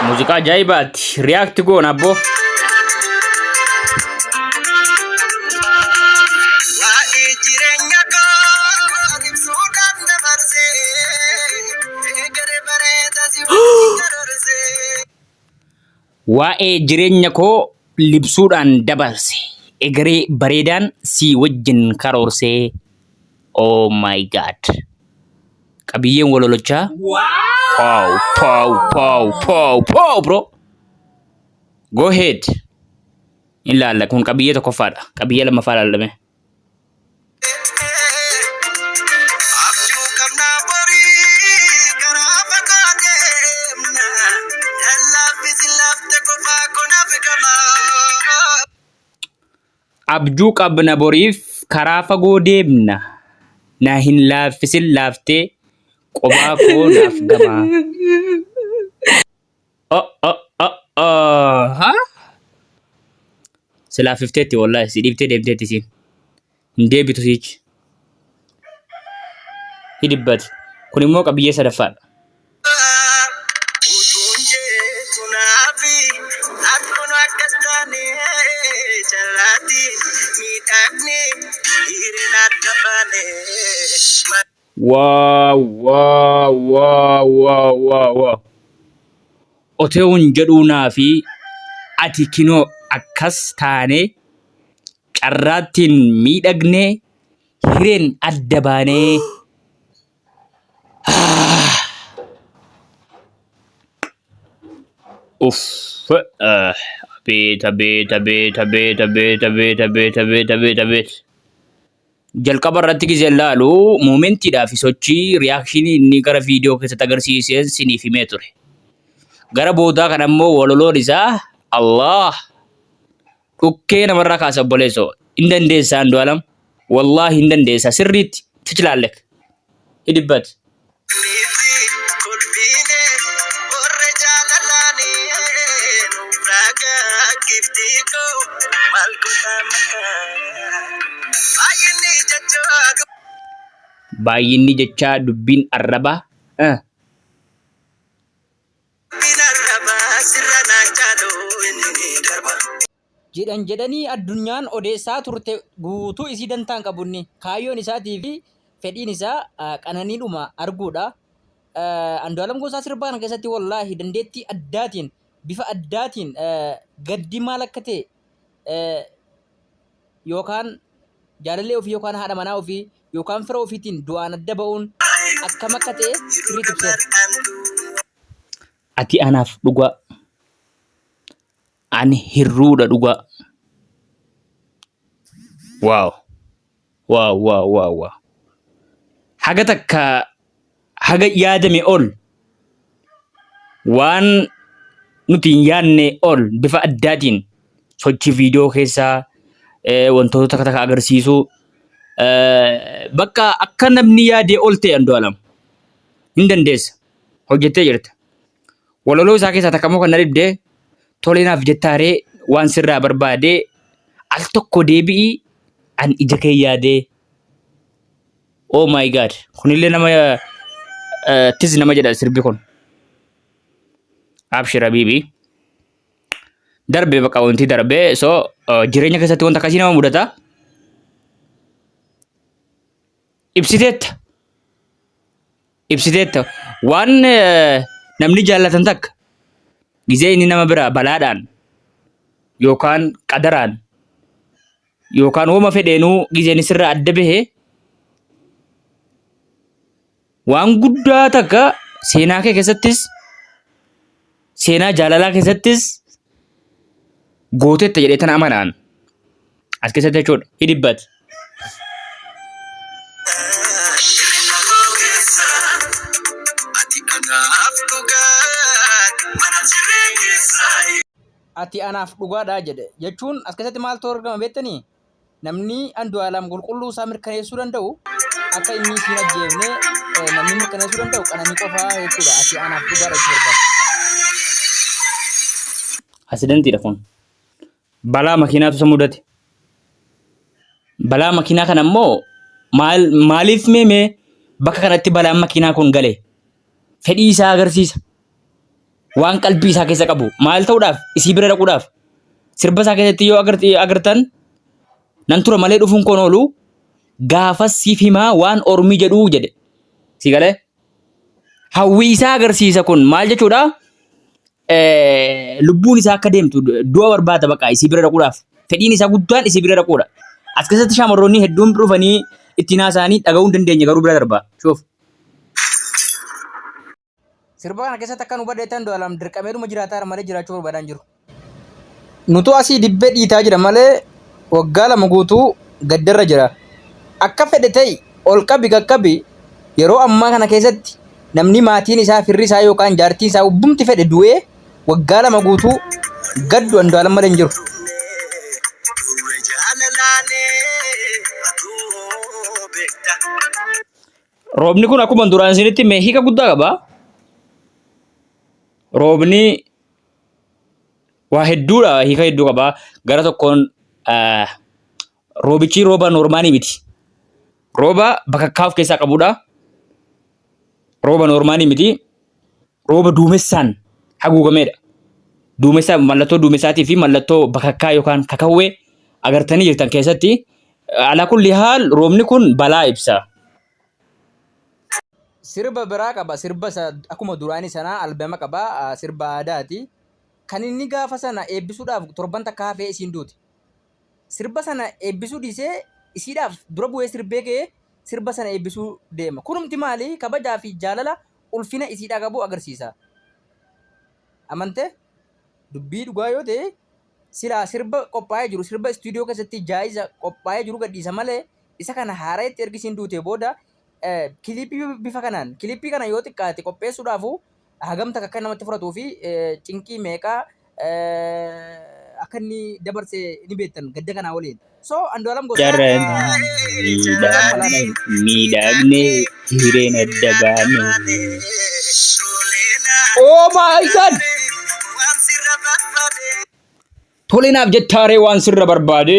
Muuziqaa ajaa'ibaati. React goona abbo. Waa'ee jireenya koo libsuudhaan dabarse. Egeree bareedaan si wajjin karoorsee. Oh my god. Qabiyyeen walolochaa. Pow bro. Go ahead. Ilaalla kun qabiyyee tokkoffaadha. Qabiyyee lammaffaa ilaalame. Abjuu qabna boriif karaa fagoo deemna. Na hin laaffisin laaftee qophaa koo naaf gamaa. Si laaffifteetti wallahi si dhiiftee deemteetti siin. Hin deebitu siichi. Hidibbati. Kun immoo qabiyyee sadaffaadha. Wow. Oteewwan jedhuunaa fi ati kinoo akkas taane carraattiin miidhagnee hireen adda baanee. Beet. Jalqaba irratti gisee ilaalu moomentiidhaa fi sochii riyaakshinii inni gara viidiyoo keessatti agarsiiseen siniif himee ture. Gara boodaa kan ammoo waloloon isaa Allah dhukkee namarraa kaasa obboleessoo. Hin dandeessaa Andu'aalam. Wallaahi hin dandeessaa sirriitti fichilaallek. Hidibbati. Baay'inni jechaa dubbiin arraba. jedhanii addunyaan odeessaa turte guutuu isii dantaan qabunni kaayyoon isaatii fi fedhiin isaa qananiidhuma arguudha. Andu'aalam Gosaa sirbaa kana keessatti wallaahi dandeettii addaatiin bifa addaatiin gaddi maal akka ta'e yookaan jaalallee ofii yookaan haadha manaa ofii yookaan fira ofiitiin du'aan adda ba'uun akkam akka ta'e sirriitti ibseera. Ati anaaf dhugaa. Ani hirruudha dhugaa. Wow. Haga takka haga yaadame ol waan nuti hin yaadne ol bifa addaatiin sochii viidiyoo keessaa wantoota takka agarsiisu bakka akka namni yaadee ol ta'e Andu'aalam hin dandeessa. Hojjettee jirta. Waloloo isaa keessaa takka immoo kan na dhibdee toleenaaf jettaaree waan sirraa barbaadee al tokko deebi'ii an ija kee yaadee. Oh my god. Kunillee nama tis nama jedha sirbi kun. Abshira bibi. Darbe bakka wanti darbe so jireenya keessatti wanta akkasii nama mudata. Ibsiteetta. Waan namni jaallatan takka gisee inni nama bira balaadhaan yookaan qadaraan yookaan hooma fedheenuu giseen sirraa adda bahee waan guddaa takka seenaa kee keessattis seenaa jaalalaa keessattis gootetta jedhee tana amanaan as keessatti jechuudha. Hidibbati. Ati anaaf dhugaadhaa jedhe jechuun as keessatti maaltu argama beektanii namni Andu'aalam qulqulluu isaa mirkaneessuu danda'u akka inni siin ajjeefne namni mirkaneessuu danda'u qananii qofaa jechuudha. Ati anaaf dhugaadha jechuudha. Asidentiidha kun. Balaa makiinaatu isa mudate. Balaa makiinaa kana immoo maaliif meemee bakka kanatti balaan makiinaa kun gale? Fedhii isaa agarsiisa. waan qalbii isaa keessa qabu maal ta'uudhaaf isii bira dhaquudhaaf sirba isaa keessatti yoo agartan nan tura malee dhufuun koon oolu gaafas siif himaa waan ormii jedhu jedhe si galee hawwii isaa agarsiisa kun maal jechuudha lubbuun isaa akka deemtu du'a barbaada baqa isii bira dhaquudhaaf fedhiin isaa guddaan isii bira dhaquudha as keessatti shamarroonni hedduun dhufanii itti naasaanii dhaga'uu hin dandeenye garuu bira darbaa shoof sirba kana keessatti akka nu badheetan doolam dirqameedhuma jiraataa malee jiraachuu barbaadan jiru. Nutu asii dibbee dhiitaa jira malee waggaa 2 guutuu gaddarra jira. Akka fedhe ta'e ol qabi qaqqabi yeroo ammaa kana keessatti namni maatiin isaa firri isaa yookaan jaartiin isaa ubbumti fedhe du'ee waggaa 2 guutuu gaddu Andu'aalam malee hin jiru. Roobni kun akkuma duraan isinitti mee hiika guddaa qaba. Roobni waa hedduudha hiika hedduu qaba. Gara tokkoon roobichi rooba noormaanii miti. Rooba bakakkaa of keessaa qabudha. Rooba noormaanii miti. Rooba duumessaan haguugameedha. Duumessa mallattoo duumessaatii fi mallattoo bakakkaa yookaan kakawwee agartanii jirtan keessatti alaa kulli haal roobni kun balaa ibsa. Sirba biraa qaba. Sirba akkuma duraanii sana albama qaba. Sirba aadaati. Kan inni gaafa sana eebbisuudhaaf torban takka hafee isiin duuti. Sirba sana eebbisuu dhiisee isiidhaaf dura bu'ee sirbee ka'ee sirba sana eebbisuu deema. Kunumti maali? Kabajaa fi jaalala ulfina isiidhaa qabu agarsiisa. Amantee dubbii dhugaa yoo ta'e silaa sirba qophaa'ee jiru sirba istuudiyoo keessatti jaayiza qophaa'ee jiru gadhiisa malee isa kana haara'etti ergi isiin duute booda kilipii bifa kanaan kilipii kana yoo xiqqaate qopheessuudhaafu hagamta akka namatti fudhatuu fi cinqii meeqaa akka inni dabarse ni beektan gadda kanaa waliin. So Andu'aalam miidhagne hireen adda baane. Oh my God! Tolinaaf jettaaree waan sirra barbaade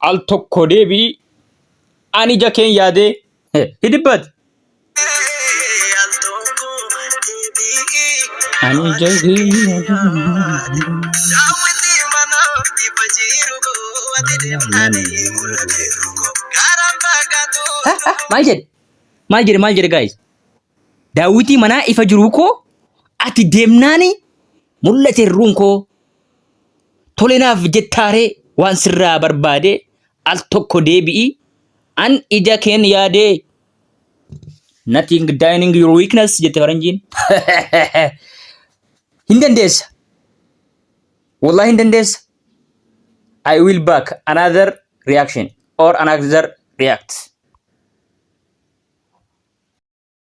al tokko deebii ani ija keen yaade hidibbat. Ani ija keen maal jedhe guys daawwitii manaa ifa jiruu koo ati deemnaani mul'ate irruun koo tolinaaf jettaaree waan sirraa barbaade al tokko deebi'i an ija keen yaade nothing dining your weakness jette faranjiin hin dandeessa wallahi hin dandeessa I will back another reaction or another react.